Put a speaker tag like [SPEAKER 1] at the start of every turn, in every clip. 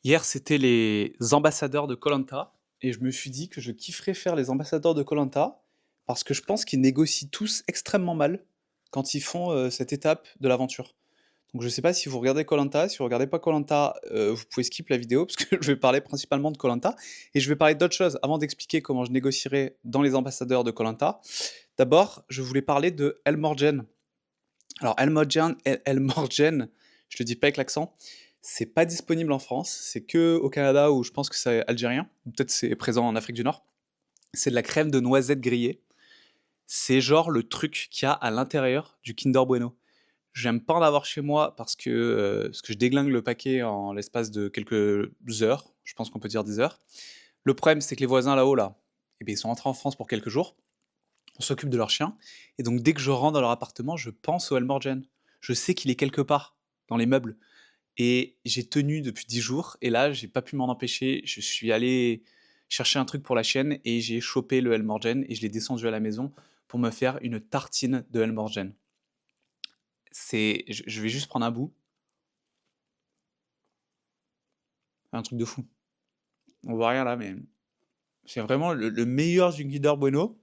[SPEAKER 1] Hier, c'était les ambassadeurs de koh et je me suis dit que je kifferais faire les ambassadeurs de koh parce que je pense qu'ils négocient tous extrêmement mal quand ils font, cette étape de l'aventure. Donc je sais pas si vous regardez koh si vous regardez pas koh vous pouvez skip la vidéo parce que je vais parler principalement de koh et je vais parler d'autres choses avant d'expliquer comment je négocierai dans les ambassadeurs de koh D'abord, je voulais parler de El Morgen. Alors El Morgen, je le dis pas avec l'accent, c'est pas disponible en France, c'est que au Canada où je pense que c'est algérien, ou peut-être c'est présent en Afrique du Nord. C'est de la crème de noisettes grillée. C'est genre le truc qu'il y a à l'intérieur du Kinder Bueno. J'aime pas en avoir chez moi parce que je déglingue le paquet en l'espace de quelques heures, je pense qu'on peut dire des heures. Le problème, c'est que les voisins là-haut là, eh bien, ils sont rentrés en France pour quelques jours. On s'occupe de leur chien et donc dès que je rentre dans leur appartement, je pense au Elmorgen. Je sais qu'il est quelque part dans les meubles et j'ai tenu depuis 10 jours et là, j'ai pas pu m'en empêcher. Je suis allé chercher un truc pour la chienne et j'ai chopé le Elmorgen et je l'ai descendu à la maison pour me faire une tartine de Elmorgen. C'est je vais juste prendre un bout, un truc de fou. On voit rien là, mais c'est vraiment le meilleur du Kinder Bueno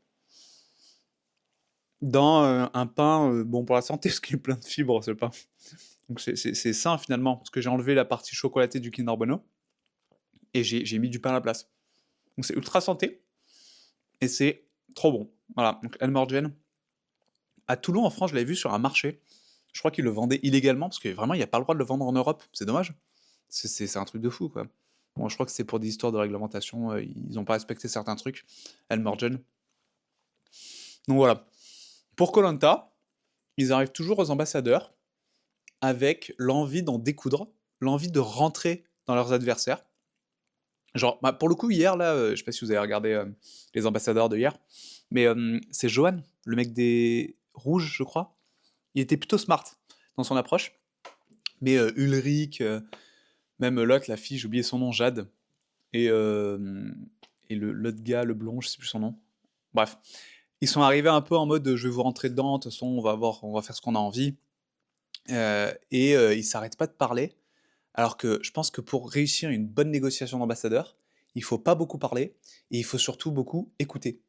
[SPEAKER 1] dans, un pain, bon pour la santé parce qu'il est plein de fibres ce pain. Donc c'est sain finalement, parce que j'ai enlevé la partie chocolatée du Kinder Bueno et j'ai mis du pain à la place. Donc c'est ultra santé et c'est trop bon. Voilà, donc El Morgen. À Toulon, en France, je l'avais vu sur un marché. Je crois qu'ils le vendaient illégalement, parce que vraiment, il n'y a pas le droit de le vendre en Europe. C'est dommage. C'est un truc de fou, quoi. Bon, je crois que c'est pour des histoires de réglementation, ils n'ont pas respecté certains trucs. El Morgen. Donc voilà. Pour koh ils arrivent toujours aux ambassadeurs avec l'envie d'en découdre, l'envie de rentrer dans leurs adversaires. Genre, bah, pour le coup, hier, là, je sais pas si vous avez regardé les ambassadeurs de hier, mais c'est Johan, le mec des Rouges, je crois. Il était plutôt smart dans son approche. Mais Ulrich, même l'autre, la fille, j'ai oublié son nom, Jade, et, l'autre gars, le blond, je sais plus son nom. Bref, ils sont arrivés un peu en mode je vais vous rentrer dedans, de toute façon, on va faire ce qu'on a envie. Ils s'arrêtent pas de parler. Alors que je pense que pour réussir une bonne négociation d'ambassadeur, il faut pas beaucoup parler et il faut surtout beaucoup écouter.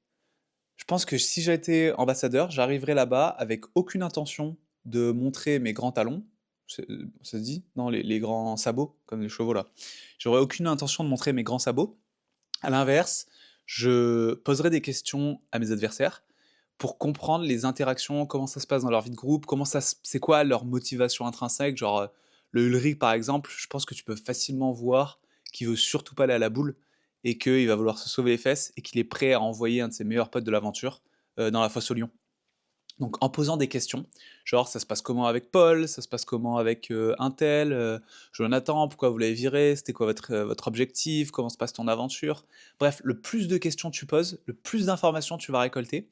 [SPEAKER 1] Je pense que si j'étais ambassadeur, j'arriverais là-bas avec aucune intention de montrer mes grands talons. Ça se dit? Non, les grands sabots, comme les chevaux là. J'aurais aucune intention de montrer mes grands sabots. À l'inverse, je poserai des questions à mes adversaires pour comprendre les interactions, comment ça se passe dans leur vie de groupe, c'est quoi leur motivation intrinsèque. Genre, le Ulrich par exemple, je pense que tu peux facilement voir qu'il veut surtout pas aller à la boule et qu'il va vouloir se sauver les fesses et qu'il est prêt à envoyer un de ses meilleurs potes de l'aventure dans la fosse au lion. Donc en posant des questions, genre ça se passe comment avec Paul, ça se passe comment avec un tel, Jonathan, pourquoi vous l'avez viré, c'était quoi votre objectif, comment se passe ton aventure. Bref, le plus de questions tu poses, le plus d'informations tu vas récolter.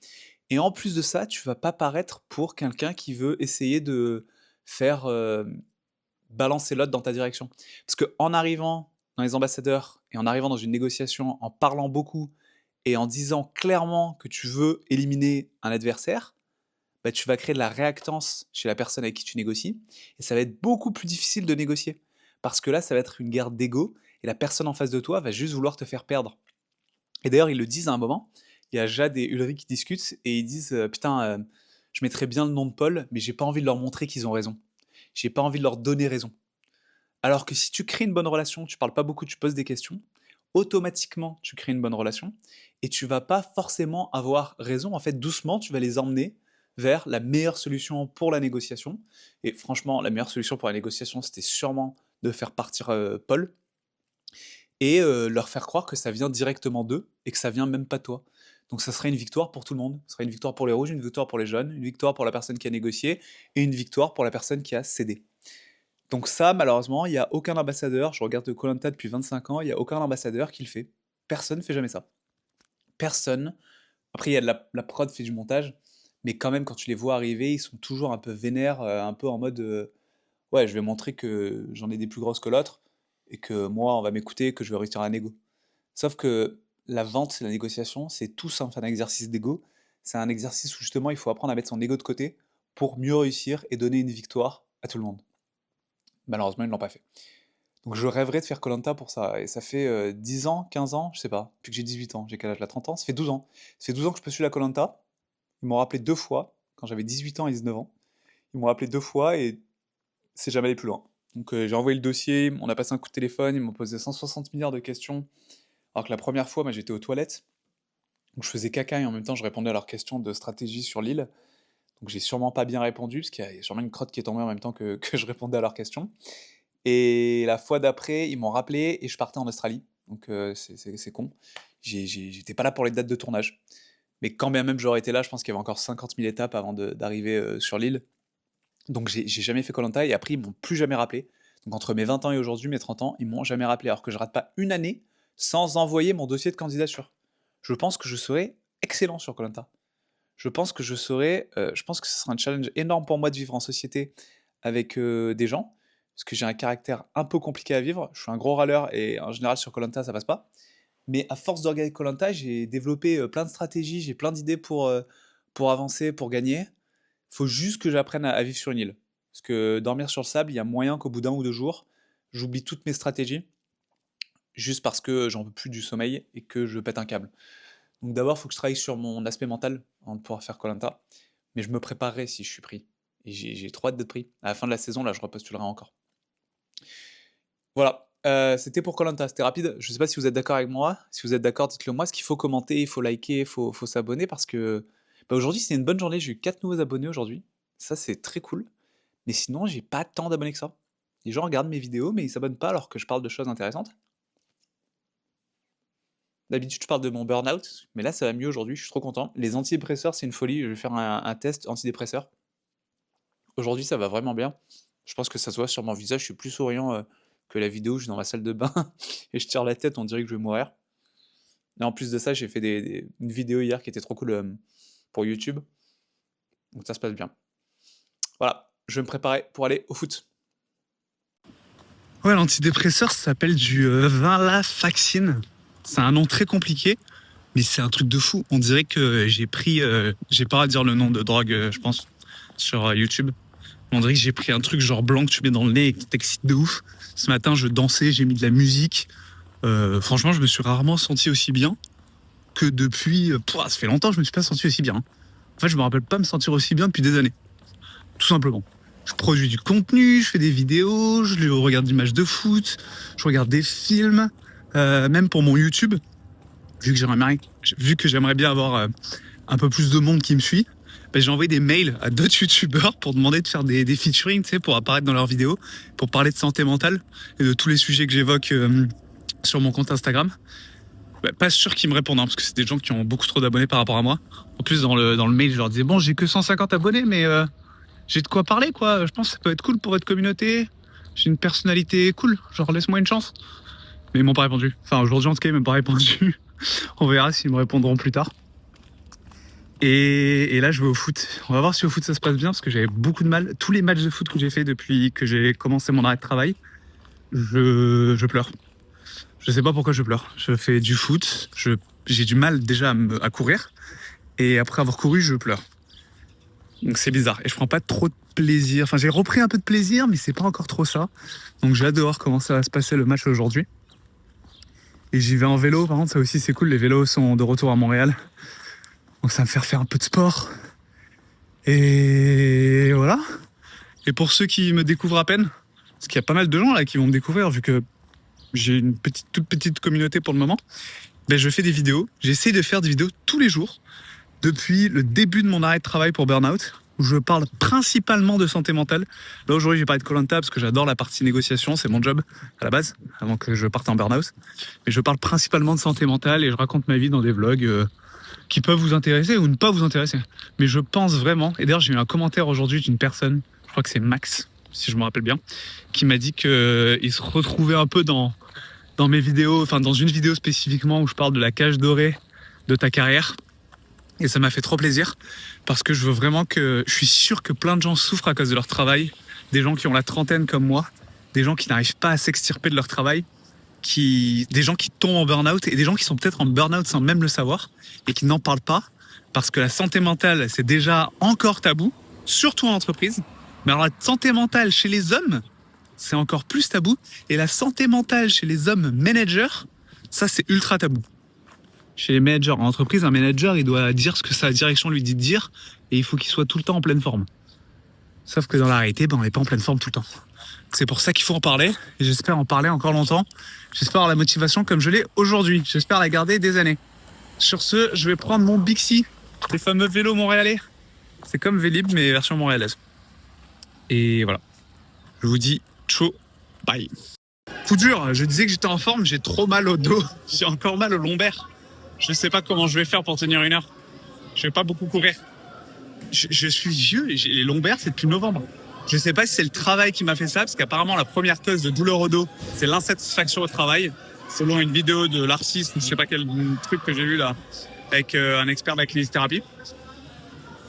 [SPEAKER 1] Et en plus de ça, tu vas pas paraître pour quelqu'un qui veut essayer de faire balancer l'autre dans ta direction. Parce que en arrivant dans les ambassadeurs et en arrivant dans une négociation, en parlant beaucoup et en disant clairement que tu veux éliminer un adversaire, bah, tu vas créer de la réactance chez la personne avec qui tu négocies, et ça va être beaucoup plus difficile de négocier. Parce que là, ça va être une guerre d'ego, et la personne en face de toi va juste vouloir te faire perdre. Et d'ailleurs, ils le disent à un moment, il y a Jade et Ulrich qui discutent, et ils disent Putain, je mettrais bien le nom de Paul, mais j'ai pas envie de leur montrer qu'ils ont raison. J'ai pas envie de leur donner raison. Alors que si tu crées une bonne relation, tu parles pas beaucoup, tu poses des questions, automatiquement, tu crées une bonne relation et tu vas pas forcément avoir raison. En fait, doucement, tu vas les emmener vers la meilleure solution pour la négociation. Et franchement, la meilleure solution pour la négociation, c'était sûrement de faire partir Paul et leur faire croire que ça vient directement d'eux et que ça vient même pas de toi. Donc ça serait une victoire pour tout le monde. Ce serait une victoire pour les rouges, une victoire pour les jaunes, une victoire pour la personne qui a négocié et une victoire pour la personne qui a cédé. Donc ça, malheureusement, il y a aucun ambassadeur, je regarde koh depuis 25 ans, il y a aucun ambassadeur qui le fait. Personne fait jamais ça. Personne. Après, il y a de la prod fait du montage, mais quand même, quand tu les vois arriver, ils sont toujours un peu vénères, un peu en mode, «Ouais, je vais montrer que j'en ai des plus grosses que l'autre et que moi, on va m'écouter, que je vais réussir à négo». Sauf que la vente, la négociation, c'est tout sauf un exercice d'ego. C'est un exercice où justement, il faut apprendre à mettre son ego de côté pour mieux réussir et donner une victoire à tout le monde. Malheureusement, ils ne l'ont pas fait. Donc je rêverais de faire koh pour ça. Et ça fait 10 ans, 15 ans, je sais pas, depuis que j'ai 18 ans. J'ai quel âge là? 30 ans? Ça fait 12 ans. Ça fait 12 ans que je peux suivre la koh. Ils m'ont rappelé deux fois, quand j'avais 18 ans et 19 ans. Ils m'ont rappelé deux fois et c'est jamais allé plus loin. Donc j'ai envoyé le dossier, on a passé un coup de téléphone, ils m'ont posé 160 milliards de questions. Alors que la première fois, moi, j'étais aux toilettes, donc je faisais caca et en même temps je répondais à leurs questions de stratégie sur l'île. Donc j'ai sûrement pas bien répondu, parce qu'il y a sûrement une crotte qui est tombée en même temps que je répondais à leurs questions. Et la fois d'après, ils m'ont rappelé et je partais en Australie. Donc c'est con. J'étais pas là pour les dates de tournage. Mais quand bien même j'aurais été là, je pense qu'il y avait encore 50 000 étapes avant d'arriver sur l'île. Donc j'ai jamais fait koh et après ils m'ont plus jamais rappelé. Donc entre mes 20 ans et aujourd'hui, mes 30 ans, ils m'ont jamais rappelé. Alors que je rate pas une année sans envoyer mon dossier de candidature. Je pense que je serais excellent sur koh. Je pense que je pense que ce sera un challenge énorme pour moi de vivre en société avec des gens, parce que j'ai un caractère un peu compliqué à vivre. Je suis un gros râleur et en général sur koh ça passe pas. Mais à force de regarder koh j'ai développé plein de stratégies, j'ai plein d'idées pour avancer, pour gagner. Faut juste que j'apprenne à vivre sur une île. Parce que dormir sur le sable, il y a moyen qu'au bout d'un ou deux jours, j'oublie toutes mes stratégies, juste parce que j'en peux plus du sommeil et que je pète un câble. Donc d'abord, il faut que je travaille sur mon aspect mental avant de pouvoir faire koh. Mais je me préparerai si je suis pris. Et j'ai trop hâte d'être pris. À la fin de la saison, là, je repostulerai encore. Voilà, c'était pour koh. C'était rapide. Je sais pas si vous êtes d'accord avec moi. Si vous êtes d'accord, dites-le moi. Est-ce qu'il faut commenter, il faut liker, il faut s'abonner parce que bah, aujourd'hui, c'est une bonne journée. J'ai eu 4 nouveaux abonnés aujourd'hui. Ça, c'est très cool. Mais sinon, j'ai pas tant d'abonnés que ça. Les gens regardent mes vidéos, mais ils s'abonnent pas alors que je parle de choses intéressantes. D'habitude, je parle de mon burn-out, mais là, ça va mieux aujourd'hui, je suis trop content. Les antidépresseurs, c'est une folie. Je vais faire un test antidépresseur. Aujourd'hui, ça va vraiment bien. Je pense que ça se voit sur mon visage, je suis plus souriant que la vidéo où je suis dans ma salle de bain et je tire la tête, on dirait que je vais mourir. Et en plus de ça, j'ai fait une vidéo hier qui était trop cool pour YouTube. Donc ça se passe bien. Voilà, je vais me préparer pour aller au foot.
[SPEAKER 2] Ouais, l'antidépresseur, ça s'appelle du Venlafaxine. C'est un nom très compliqué, mais c'est un truc de fou. On dirait que j'ai pris, j'ai pas à dire le nom de drogue, je pense, sur YouTube. On dirait que j'ai pris un truc genre blanc que tu mets dans le nez et qui t'excite de ouf. Ce matin, je dansais, j'ai mis de la musique. Franchement, je me suis rarement senti aussi bien que depuis... ça fait longtemps que je me suis pas senti aussi bien. En fait, je me rappelle pas me sentir aussi bien depuis des années. Tout simplement. Je produis du contenu, je fais des vidéos, je regarde des matchs de foot, je regarde des films, même pour mon YouTube, vu que j'aimerais bien avoir un peu plus de monde qui me suit, ben j'ai envoyé des mails à d'autres youtubeurs pour demander de faire des featuring, tu sais, pour apparaître dans leurs vidéos, pour parler de santé mentale et de tous les sujets que j'évoque sur mon compte Instagram. Ben, pas sûr qu'ils me répondent, hein, parce que c'est des gens qui ont beaucoup trop d'abonnés par rapport à moi. En plus, dans le mail, je leur disais, bon, j'ai que 150 abonnés, mais j'ai de quoi parler, quoi. Je pense que ça peut être cool pour votre communauté. J'ai une personnalité cool, genre laisse-moi une chance. Mais ils m'ont pas répondu. Enfin, aujourd'hui, en tout cas, ils m'ont pas répondu. On verra s'ils me répondront plus tard. Et là, je vais au foot. On va voir si au foot ça se passe bien, parce que j'avais beaucoup de mal. Tous les matchs de foot que j'ai fait depuis que j'ai commencé mon arrêt de travail, je pleure. Je sais pas pourquoi je pleure. Je fais du foot, j'ai du mal déjà à courir. Et après avoir couru, je pleure. Donc c'est bizarre. Et je prends pas trop de plaisir. Enfin, j'ai repris un peu de plaisir, mais c'est pas encore trop ça. Donc j'ai hâte de voir comment ça va se passer le match aujourd'hui. Et j'y vais en vélo, par contre, ça aussi c'est cool. Les vélos sont de retour à Montréal. Donc ça va me faire faire un peu de sport. Et voilà. Et pour ceux qui me découvrent à peine, parce qu'il y a pas mal de gens là qui vont me découvrir, vu que j'ai une toute petite communauté pour le moment, ben je fais des vidéos. J'essaie de faire des vidéos tous les jours depuis le début de mon arrêt de travail pour Burnout, où je parle principalement de santé mentale. Là, aujourd'hui, j'ai parlé de koh parce que j'adore la partie négociation, c'est mon job à la base, avant que je parte en burn-out. Mais je parle principalement de santé mentale et je raconte ma vie dans des vlogs qui peuvent vous intéresser ou ne pas vous intéresser. Mais je pense vraiment, et d'ailleurs, j'ai eu un commentaire aujourd'hui d'une personne, je crois que c'est Max, si je me rappelle bien, qui m'a dit qu'il se retrouvait un peu dans mes vidéos, enfin dans une vidéo spécifiquement où je parle de la cage dorée de ta carrière. Et ça m'a fait trop plaisir parce que je veux vraiment je suis sûr que plein de gens souffrent à cause de leur travail, des gens qui ont la trentaine comme moi, des gens qui n'arrivent pas à s'extirper de leur travail, des gens qui tombent en burn-out et des gens qui sont peut-être en burn-out sans même le savoir et qui n'en parlent pas parce que la santé mentale, c'est déjà encore tabou, surtout en entreprise. Mais alors la santé mentale chez les hommes, c'est encore plus tabou. Et la santé mentale chez les hommes managers, ça, c'est ultra tabou. Chez les managers en entreprise, un manager, il doit dire ce que sa direction lui dit de dire et il faut qu'il soit tout le temps en pleine forme. Sauf que dans la réalité, on n'est pas en pleine forme tout le temps. C'est pour ça qu'il faut en parler et j'espère en parler encore longtemps. J'espère avoir la motivation comme je l'ai aujourd'hui. J'espère la garder des années. Sur ce, je vais prendre mon Bixi, les fameux vélos montréalais. C'est comme Vélib, mais version montréalaise. Et voilà. Je vous dis ciao, bye. Coup dur, je disais que j'étais en forme, j'ai trop mal au dos. J'ai encore mal au lombaire. Je sais pas comment je vais faire pour tenir 1 heure. Je vais pas beaucoup courir. Je suis vieux et j'ai les lombaires, c'est depuis novembre. Je sais pas si c'est le travail qui m'a fait ça, parce qu'apparemment la première cause de douleur au dos, c'est l'insatisfaction au travail. Selon une vidéo de l'Arcis, je sais pas quel truc que j'ai vu là, avec un expert de la kinésithérapie.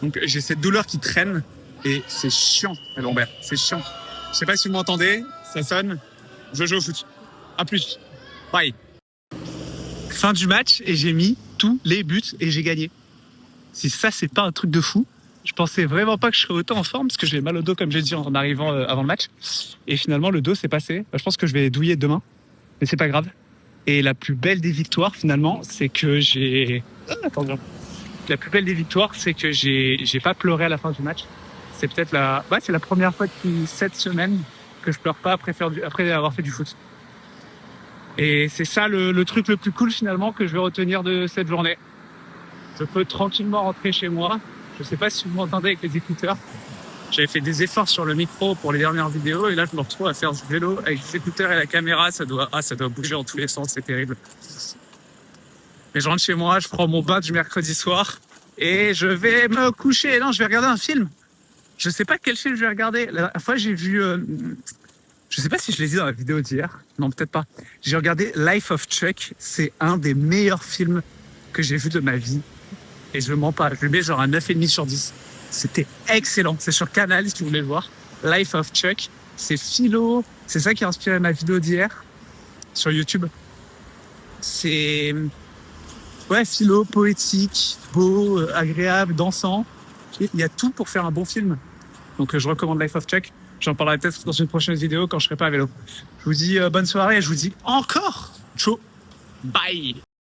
[SPEAKER 2] Donc j'ai cette douleur qui traîne et c'est chiant, les lombaires. C'est chiant. Je sais pas si vous m'entendez, ça sonne. Je joue au foot. À plus. Bye. Fin du match et j'ai mis tous les buts et j'ai gagné. Si ça, c'est pas un truc de fou, je pensais vraiment pas que je serais autant en forme parce que j'ai mal au dos, comme j'ai dit en arrivant avant le match. Et finalement, le dos s'est passé. Je pense que je vais douiller demain, mais c'est pas grave. Et la plus belle des victoires, finalement, c'est que j'ai... Attends, la plus belle des victoires, c'est que j'ai pas pleuré à la fin du match. C'est peut-être c'est la première fois depuis 7 semaines que je pleure pas après avoir fait du foot. Et c'est ça le truc le plus cool finalement que je vais retenir de cette journée. Je peux tranquillement rentrer chez moi. Je sais pas si vous m'entendez avec les écouteurs. J'avais fait des efforts sur le micro pour les dernières vidéos et là je me retrouve à faire du vélo avec les écouteurs et la caméra. Ça doit bouger en tous les sens, c'est terrible. Mais je rentre chez moi, je prends mon bain du mercredi soir et je vais me coucher. Non, je vais regarder un film. Je sais pas quel film je vais regarder. La dernière fois, j'ai vu... je sais pas si je l'ai dit dans la vidéo d'hier. Non, peut-être pas. J'ai regardé Life of Chuck. C'est un des meilleurs films que j'ai vu de ma vie. Et je mens pas. Je lui mets genre un 9,5 sur 10. C'était excellent. C'est sur Canal, si vous voulez le voir. Life of Chuck. C'est philo. C'est ça qui a inspiré ma vidéo d'hier sur YouTube. C'est... Ouais, philo, poétique, beau, agréable, dansant. Il y a tout pour faire un bon film. Donc je recommande Life of Chuck. J'en parlerai peut-être dans une prochaine vidéo quand je serai pas à vélo. Je vous dis bonne soirée et je vous dis encore ciao, bye.